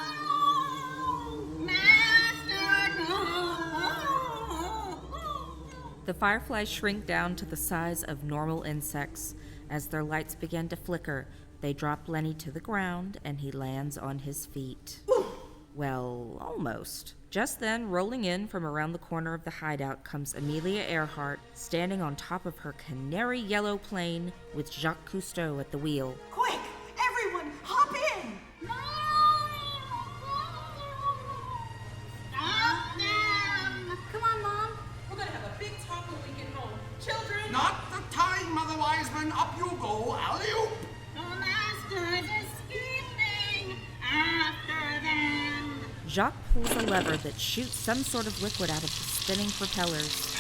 Master, no! The fireflies shrink down to the size of normal insects. As their lights begin to flicker, they drop Lenny to the ground and he lands on his feet. Well, almost. Just then, rolling in from around the corner of the hideout comes Amelia Earhart, standing on top of her canary yellow plane with Jacques Cousteau at the wheel. Quick! Everyone, hop in! Stop them! Come on, Mom. We're gonna have a big talk when we get home. Children! Not the time, Mother Wiseman. Up you go, alley-oop. The masters escaping! After them! Jacques pulls a lever that shoots some sort of liquid out of the spinning propellers.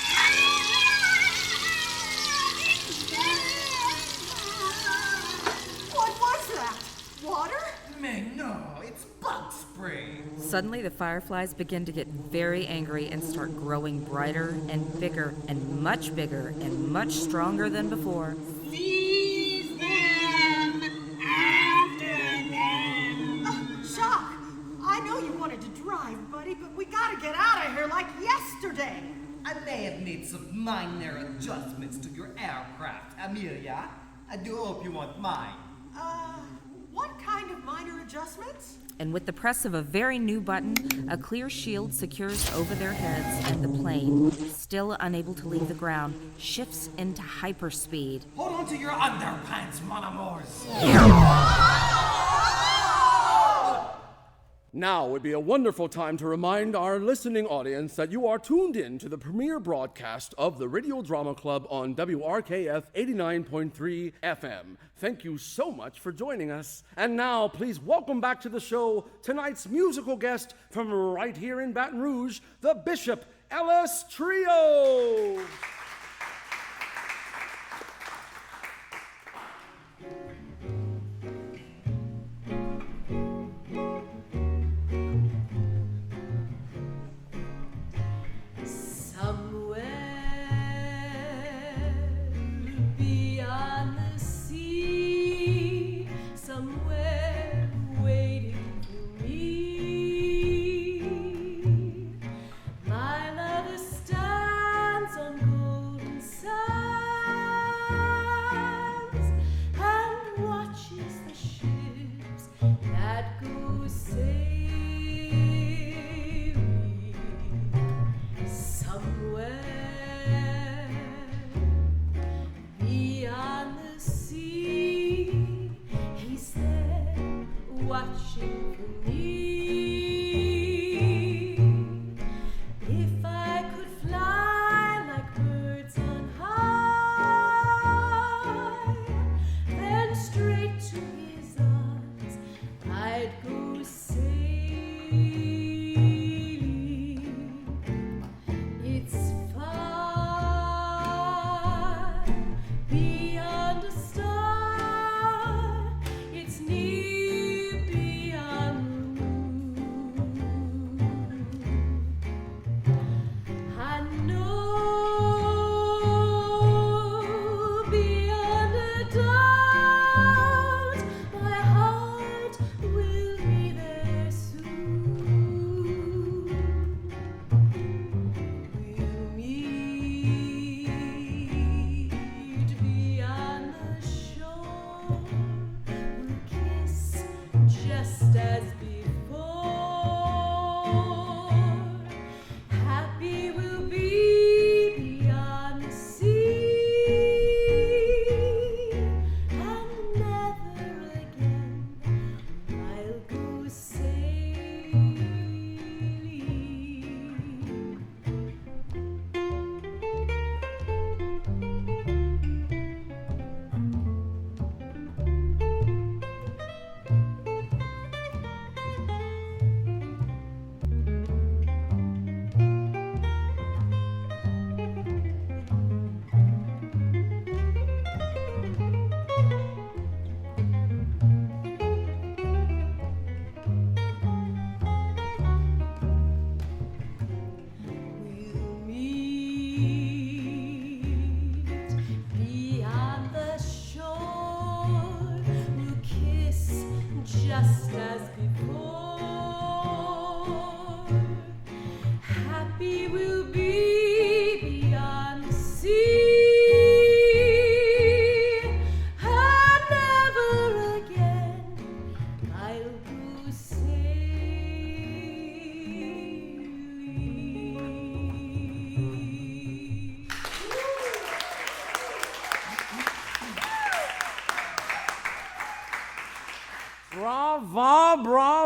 What was that? Water? Mais no, it's bug spray. Suddenly, the fireflies begin to get very angry and start growing brighter and bigger and much stronger than before. Seize them! After them! Jacques, I know you wanted to drive, buddy, but we gotta get out of here like yesterday. I may have made some minor adjustments to your aircraft, Amelia. I do hope you want mine. What kind of minor adjustments? And with the press of a very new button, a clear shield secures over their heads, and the plane, still unable to leave the ground, shifts into hyperspeed. Hold on to your underpants, mon amours. Now would be a wonderful time to remind our listening audience that you are tuned in to the premiere broadcast of the Radio Drama Club on WRKF 89.3 FM. Thank you so much for joining us. And now, please welcome back to the show tonight's musical guest from right here in Baton Rouge, the Bishop Ellis Trio. My lover stands on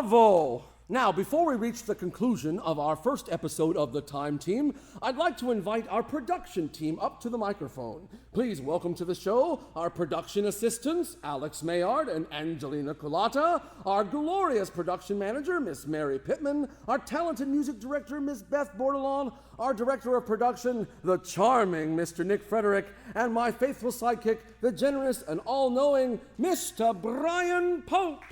Bravo! Now, before we reach the conclusion of our first episode of the Time Team, I'd like to invite our production team up to the microphone. Please welcome to the show our production assistants, Alex Mayard and Angelina Culata, our glorious production manager, Miss Mary Pittman, our talented music director, Miss Beth Bordelon, our director of production, the charming Mr. Nick Frederick, and my faithful sidekick, the generous and all-knowing Mr. Brian Pope.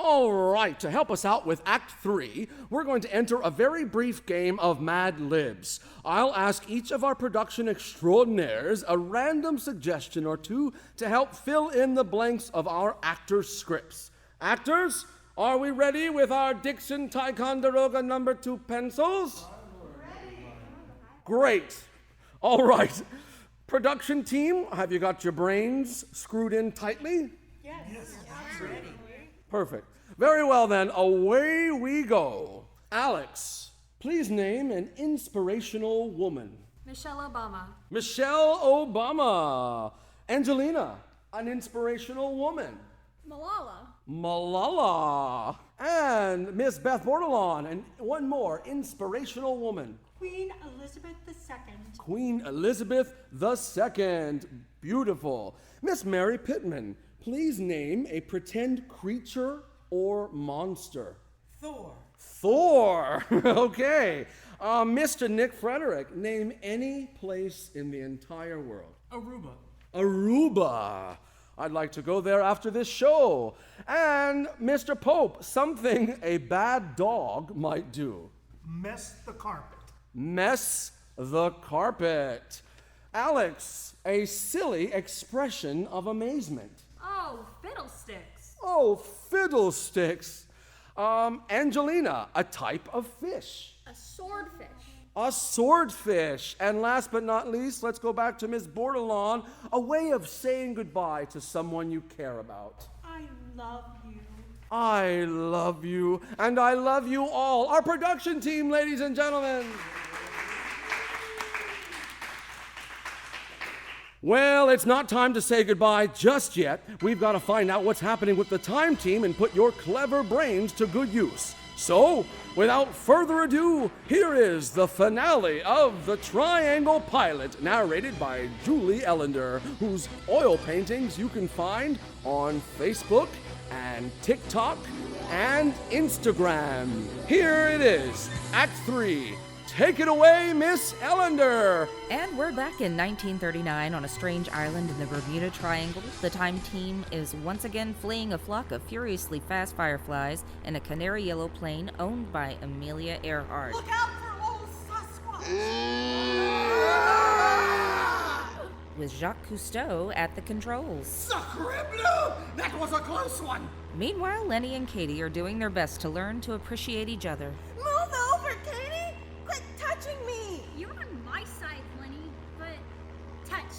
All right, to help us out with Act 3, we're going to enter a very brief game of Mad Libs. I'll ask each of our production extraordinaires a random suggestion or two to help fill in the blanks of our actors' scripts. Actors, are we ready with our Dixon Ticonderoga number 2 pencils? Ready. Great. All right. Production team, have you got your brains screwed in tightly? Yes. I'm ready. Perfect. Very well then, away we go. Alex, please name an inspirational woman. Michelle Obama. Michelle Obama. Angelina, an inspirational woman. Malala. And Miss Beth Bordelon, and one more, inspirational woman. Queen Elizabeth II. Queen Elizabeth II. Beautiful. Miss Mary Pittman, please name a pretend creature or monster. Thor. Okay. Mr. Nick Frederick, name any place in the entire world. Aruba. I'd like to go there after this show. And Mr. Pope, something a bad dog might do. Mess the carpet. Mess the carpet. Alex, a silly expression of amazement. Oh, fiddlesticks. Oh, fiddlesticks. Angelina, a type of fish. A swordfish. A swordfish. And last but not least, let's go back to Miss Bordelon, a way of saying goodbye to someone you care about. I love you. I love you, and I love you all. Our production team, ladies and gentlemen. Well, it's not time to say goodbye just yet. We've got to find out what's happening with the Time Team and put your clever brains to good use. So, without further ado, here is the finale of The Triangle Pilot, narrated by Julie Ellender, whose oil paintings you can find on Facebook and TikTok and Instagram. Here it is, Act 3. Take it away, Miss Ellender! And we're back in 1939 on a strange island in the Bermuda Triangle. The Time Team is once again fleeing a flock of furiously fast fireflies in a canary yellow plane owned by Amelia Earhart. Look out for old Sasquatch! With Jacques Cousteau at the controls. Sacre bleu! That was a close one! Meanwhile, Lenny and Katie are doing their best to learn to appreciate each other. Move over, Katie! Quit touching me! You're on my side, Lenny, but touch.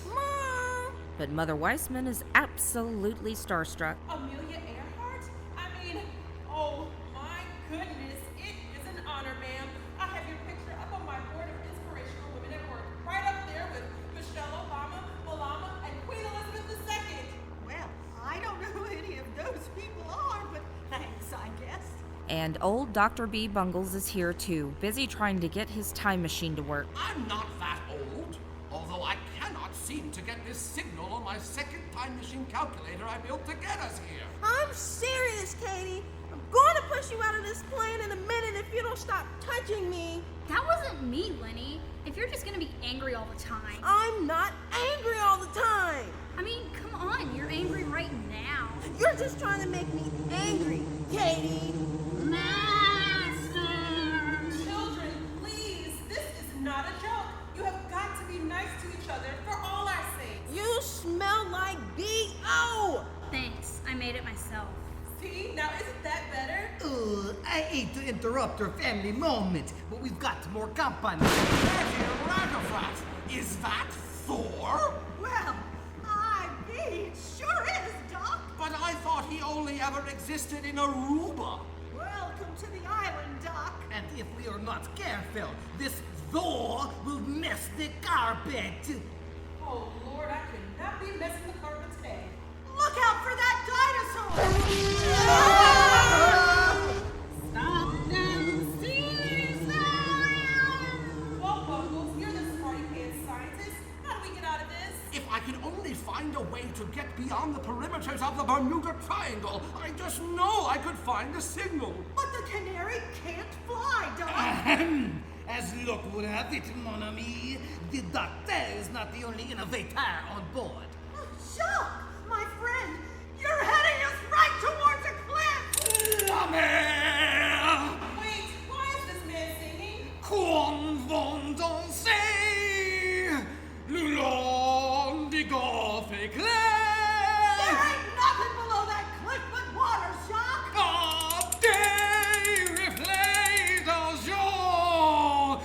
Mom! But Mother Wiseman is absolutely starstruck. Amelia Earhart? I mean, oh my goodness, it is an honor, ma'am. I have your picture up on my board of inspirational women at work, right up there with Michelle Obama, Malala, and Queen Elizabeth II. Well, I don't know who any of those people are, but thanks, I guess. And old Dr. B. Bungles is here too, busy trying to get his time machine to work. I'm not that old, although I cannot seem to get this signal on my second time machine calculator I built to get us here. I'm serious, Katie. I'm going to push you out of this plane in a minute if you don't stop touching me. That wasn't me, Lenny. If you're just gonna be angry all the time. I'm not angry all the time. I mean, come on, you're angry right now. You're just trying to make me angry, Katie. Children, please, this is not a joke. You have got to be nice to each other for all our sakes. You smell like B.O. Thanks, I made it myself. See, now isn't that better? I hate to interrupt your family moment, but we've got more company. Is that Thor? Well, it sure is, Doc. But I thought he only ever existed in Aruba. Welcome to the island, Doc. And if we are not careful, this Thor will mess the carpet. Oh, Lord, I could not be messing the carpet today. Look out for that dinosaur! Stop them stealing! Well, Bungles, you're the smarty pants scientist. How do we get out of this? If I could only find a way to get beyond the perimeters of the Bermuda Triangle, I just know I could find a signal. But the canary can't fly, Doc. Ahem. As luck would have it, mon ami, the doctor is not the only innovator on board. Jacques, my friend, you're heading us right towards a cliff! La mer! Wait, why is this man singing? Qu'on vont danser le long du golfe éclair. There ain't nothing below that cliff but water, Jacques! Ah, des reflets d'argent,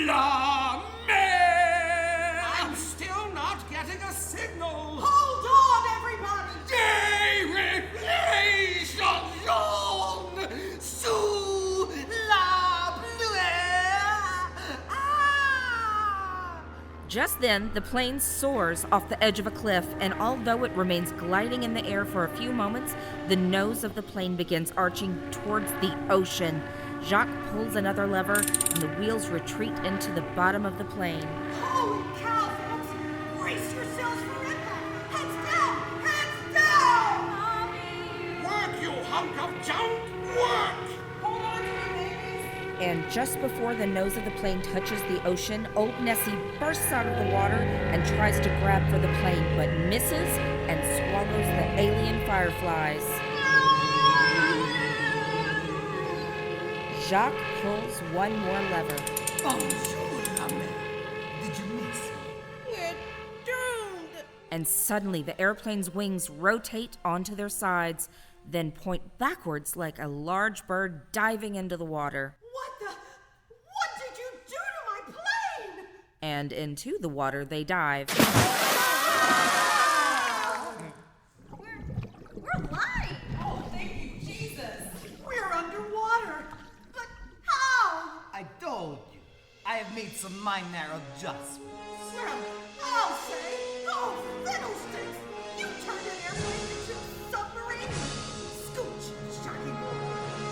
la mer. I'm still not getting a signal. Hold on, everybody! Des reflets d'argent sous la pluie. Ah! Just then, the plane soars off the edge of a cliff, and although it remains gliding in the air for a few moments, the nose of the plane begins arching towards the ocean. Jacques pulls another lever, and the wheels retreat into the bottom of the plane. Holy cow, folks! Brace yourselves for impact! Heads down! Heads down! Work, you hunk of junk! Work! Hold on to me, babies. And just before the nose of the plane touches the ocean, old Nessie bursts out of the water and tries to grab for the plane, but misses and swallows the alien fireflies. Jacques pulls one more lever. Bonjour, la mer. Did you miss me? We're doomed. And suddenly the airplane's wings rotate onto their sides, then point backwards like a large bird diving into the water. What did you do to my plane? And into the water they dive. We're alive! Oh, thank you, Jesus. We're underwater. But how? I told you. I have made some minor adjustments. Well, I'll say, oh, fiddlesticks! You turned an airplane into a submarine? Scooch, Jacques.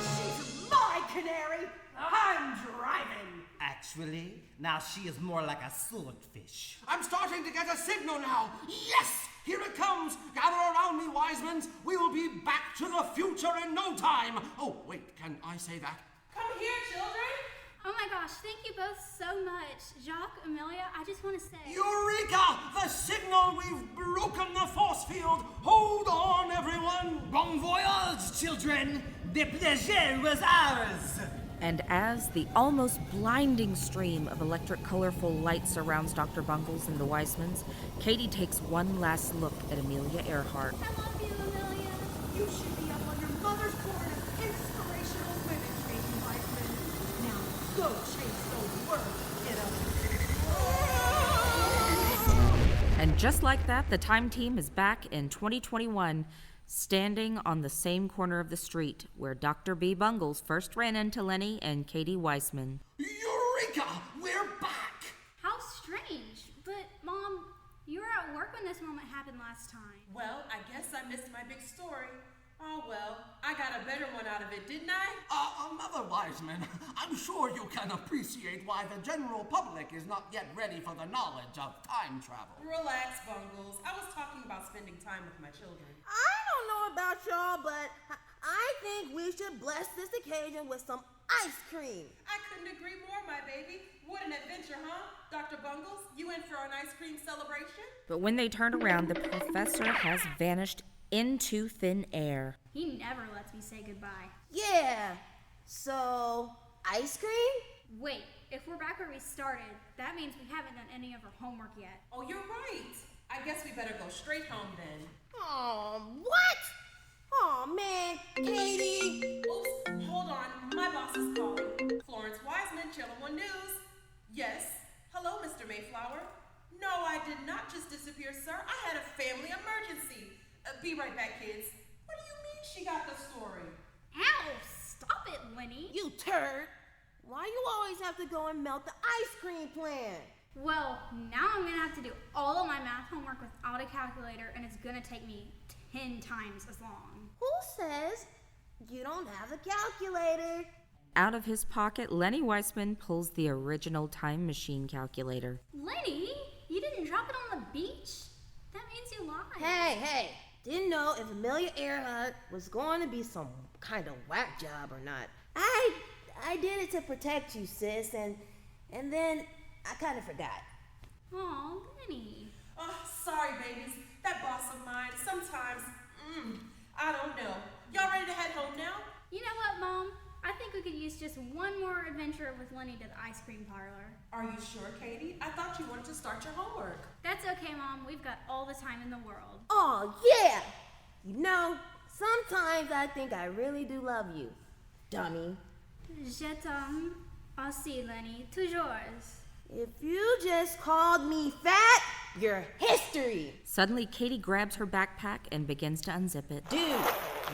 She's my canary. I'm driving. Actually, now she is more like a swordfish. I'm starting to get a signal now. Yes! Here it comes. Gather around me, Wisemans. We will be back to the future in no time. Oh, wait, can I say that? Come here, children. Oh my gosh, thank you both so much. Jacques, Amelia, I just want to say. Eureka! The signal! We've broken the force field. Hold on, everyone. Bon voyage, children. The pleasure was ours. And as the almost blinding stream of electric colorful light surrounds Dr. Bungles and the Wisemans, Katie takes one last look at Amelia Earhart. I love you, Amelia. You should be up on your mother's board of inspirational women, Katie Wiseman. Now go chase those words, kiddo. And just like that, the Time Team is back in 2021, standing on the same corner of the street where Dr. B. Bungles first ran into Lenny and Katie Wiseman. Eureka! We're back! How strange. But, Mom, you were at work when this moment happened last time. Well, I guess I missed my big story. Oh, well, I got a better one out of it, didn't I? Mother Wiseman, I'm sure you can appreciate why the general public is not yet ready for the knowledge of time travel. Relax, Bungles. I was talking about spending time with my children. I don't know about y'all, but I think we should bless this occasion with some ice cream. I couldn't agree more, my baby. What an adventure, huh? Dr. Bungles, you in for an ice cream celebration? But when they turn around, the professor has vanished into thin air. He never lets me say goodbye. Yeah. So, ice cream? Wait, if we're back where we started, that means we haven't done any of our homework yet. Oh, you're right. I guess we better go straight home then. Oh, what? Oh, man. Katie. Oops, hold on. My boss is calling. Florence Wiseman, Channel 1 News. Yes. Hello, Mr. Mayflower. No, I did not just disappear, sir. I had a family emergency. Be right back, kids. What do you mean she got the story? Ow! Stop it, Lenny. You turd. Why you always have to go and melt the ice cream plan? Well, now I'm gonna have to do all of my math homework without a calculator, and it's gonna take me 10 times as long. Who says you don't have a calculator? Out of his pocket, Lenny Wiseman pulls the original time machine calculator. Lenny, you didn't drop it on the beach? That means you lied. Hey, didn't know if Amelia Earhart was going to be some kind of whack job or not. I did it to protect you, sis, and then I kind of forgot. Aw, Lenny. Oh, sorry, babies. That boss of mine, sometimes, I don't know. Y'all ready to head home now? You know what, Mom? I think we could use just one more adventure with Lenny to the ice cream parlor. Are you sure, Katie? I thought you wanted to start your homework. That's okay, Mom. We've got all the time in the world. Oh, yeah! You know, sometimes I think I really do love you, dummy. Je t'aime aussi, Lenny. Toujours. If you just called me fat, you're history. Suddenly, Katie grabs her backpack and begins to unzip it. Dude,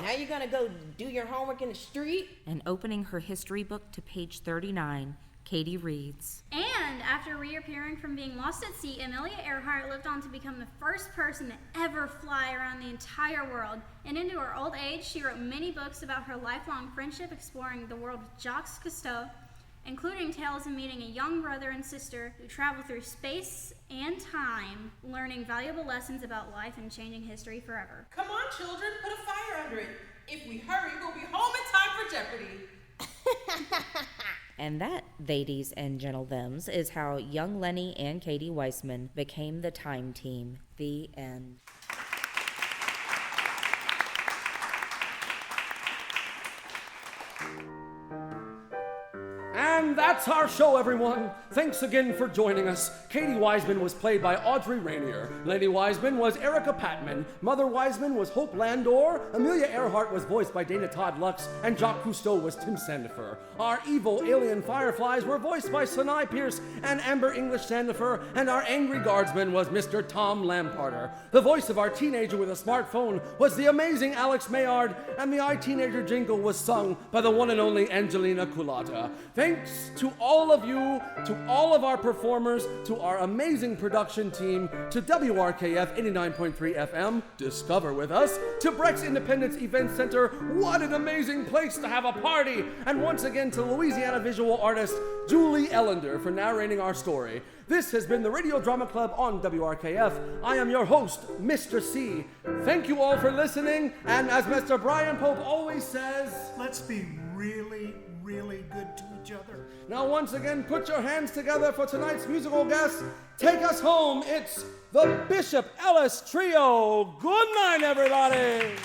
now you're gonna go do your homework in the street? And opening her history book to page 39, Katie reads. And after reappearing from being lost at sea, Amelia Earhart lived on to become the first person to ever fly around the entire world. And into her old age, she wrote many books about her lifelong friendship exploring the world with Jacques Cousteau, including tales of meeting a young brother and sister who travel through space and time, learning valuable lessons about life and changing history forever. Come on, children, put a fire under it. If we hurry, we'll be home in time for Jeopardy. And that, ladies and gentlethems, is how young Lenny and Katie Wiseman became the Time Team. The end. And that's our show, everyone. Thanks again for joining us. Katie Wiseman was played by Audrey Rainier. Lenny Wiseman was Erika Pattman. Mother Wiseman was Hope Landor. Amelia Earhart was voiced by Dana Todd Lux. And Jacques Cousteau was Tim Sandifer. Our evil alien fireflies were voiced by Sanai Pierce and Amber English Sandifer. And our angry guardsman was Mr. Tom Lamparter. The voice of our teenager with a smartphone was the amazing Alex Mayard. And the iTeenager jingle was sung by the one and only Angelina. Thanks to all of you, to all of our performers, to our amazing production team, to WRKF 89.3 FM, Discover with us, to Breck's Independence Event Center, what an amazing place to have a party, and once again to Louisiana visual artist Julie Ellender for narrating our story. This has been the Radio Drama Club on WRKF. I am your host, Mr. C. Thank you all for listening, and as Mr. Brian Pope always says, let's be really good to each other. Now once again, put your hands together for tonight's musical guest. Take us home. It's the Bishop Ellis Trio. Good night, everybody.